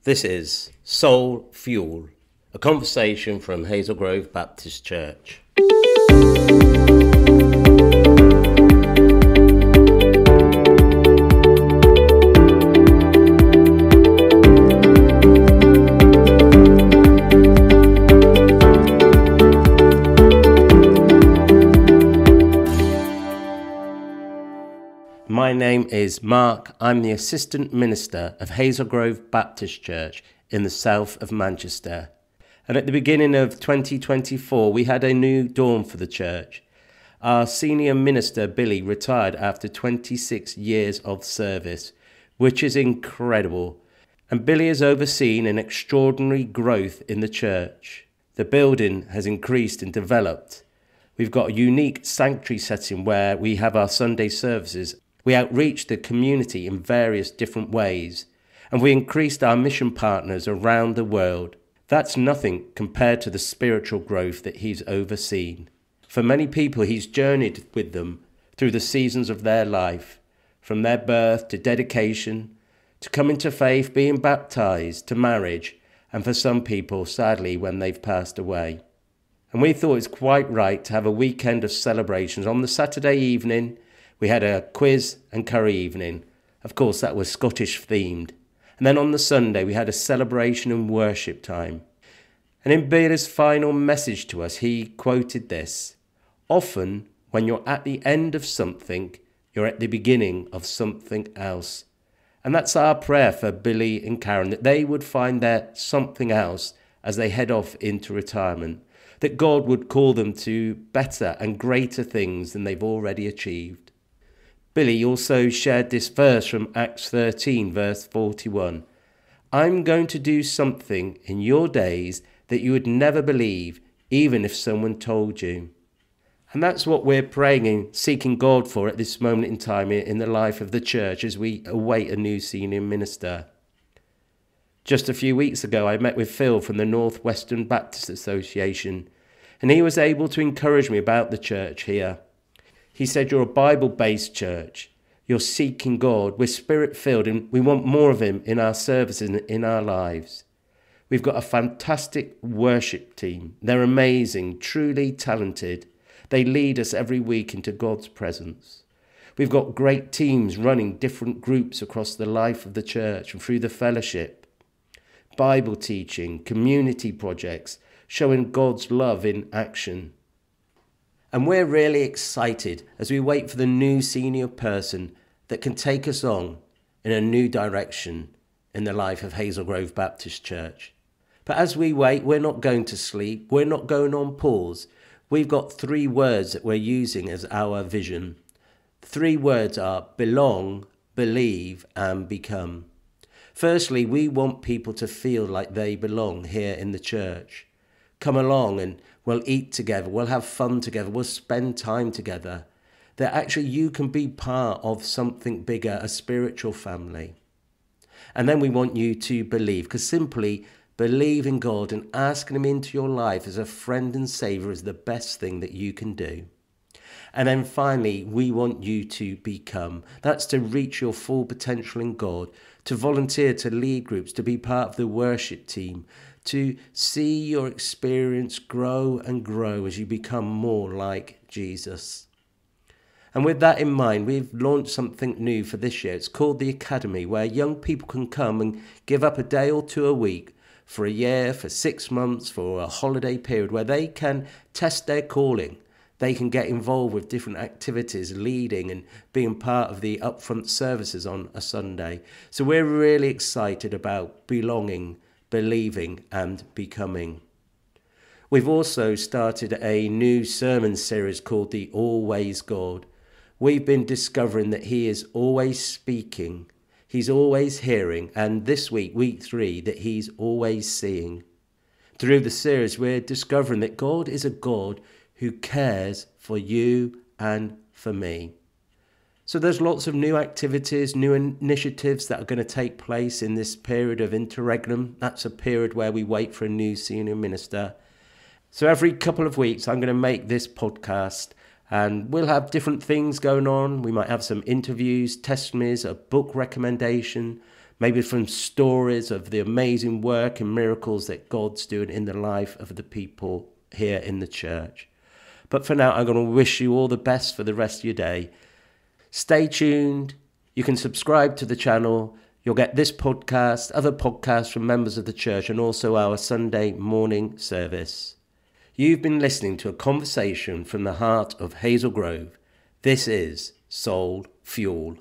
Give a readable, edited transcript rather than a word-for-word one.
This is Soul Fuel, a conversation from Hazel Grove Baptist Church. My name is Mark. I'm the Assistant Minister of Hazel Grove Baptist Church in the south of Manchester. And at the beginning of 2024, we had a new dawn for the church. Our senior minister, Billy, retired after 26 years of service, which is incredible. And Billy has overseen an extraordinary growth in the church. The building has increased and developed. We've got a unique sanctuary setting where we have our Sunday services. We outreach the community in various different ways, and we increased our mission partners around the world. That's nothing compared to the spiritual growth that he's overseen. For many people, he's journeyed with them through the seasons of their life, from their birth to dedication, to coming to faith, being baptized, to marriage, and for some people, sadly, when they've passed away. And we thought it's quite right to have a weekend of celebrations. On the Saturday evening, we had a quiz and curry evening. Of course, that was Scottish themed. And then on the Sunday, we had a celebration and worship time. And in Billy's final message to us, he quoted this: "Often, when you're at the end of something, you're at the beginning of something else." And that's our prayer for Billy and Karen, that they would find their something else as they head off into retirement, that God would call them to better and greater things than they've already achieved. Billy also shared this verse from Acts 13, verse 41. "I'm going to do something in your days that you would never believe, even if someone told you." And that's what we're praying and seeking God for at this moment in time in the life of the church as we await a new senior minister. Just a few weeks ago, I met with Phil from the North Western Baptist Association, and he was able to encourage me about the church here. He said, "You're a Bible-based church. You're seeking God. We're Spirit-filled, and we want more of Him in our services and in our lives. We've got a fantastic worship team. They're amazing, truly talented. They lead us every week into God's presence. We've got great teams running different groups across the life of the church and through the fellowship. Bible teaching, community projects, showing God's love in action. And we're really excited as we wait for the new senior person that can take us on in a new direction in the life of Hazel Grove Baptist Church. But as we wait, we're not going to sleep. We're not going on pause. We've got 3 words that we're using as our vision. 3 words are belong, believe, and become. Firstly, we want people to feel like they belong here in the church. Come along and we'll eat together, we'll have fun together, we'll spend time together. That actually you can be part of something bigger, a spiritual family. And then we want you to believe, because simply believe in God and asking Him into your life as a friend and Saviour is the best thing that you can do. And then finally, we want you to become. That's to reach your full potential in God, to volunteer to lead groups, to be part of the worship team, to see your experience grow and grow as you become more like Jesus. And with that in mind, we've launched something new for this year. It's called the Academy, where young people can come and give up a day or 2 a week for a year, for 6 months, for a holiday period, where they can test their calling. They can get involved with different activities, leading and being part of the upfront services on a Sunday. So we're really excited about belonging, believing, and becoming. We've also started a new sermon series called The Always God. We've been discovering that He is always speaking, He's always hearing, and this week, week 3, that He's always seeing. Through the series, we're discovering that God is a God who cares for you and for me. So there's lots of new activities, new initiatives that are going to take place in this period of interregnum. That's a period where we wait for a new senior minister. So every couple of weeks, I'm going to make this podcast and we'll have different things going on. We might have some interviews, testimonies, a book recommendation, maybe from stories of the amazing work and miracles that God's doing in the life of the people here in the church. But for now, I'm going to wish you all the best for the rest of your day. Stay tuned. You can subscribe to the channel. You'll get this podcast, other podcasts from members of the church, and also our Sunday morning service. You've been listening to a conversation from the heart of Hazel Grove. This is Soul Fuel.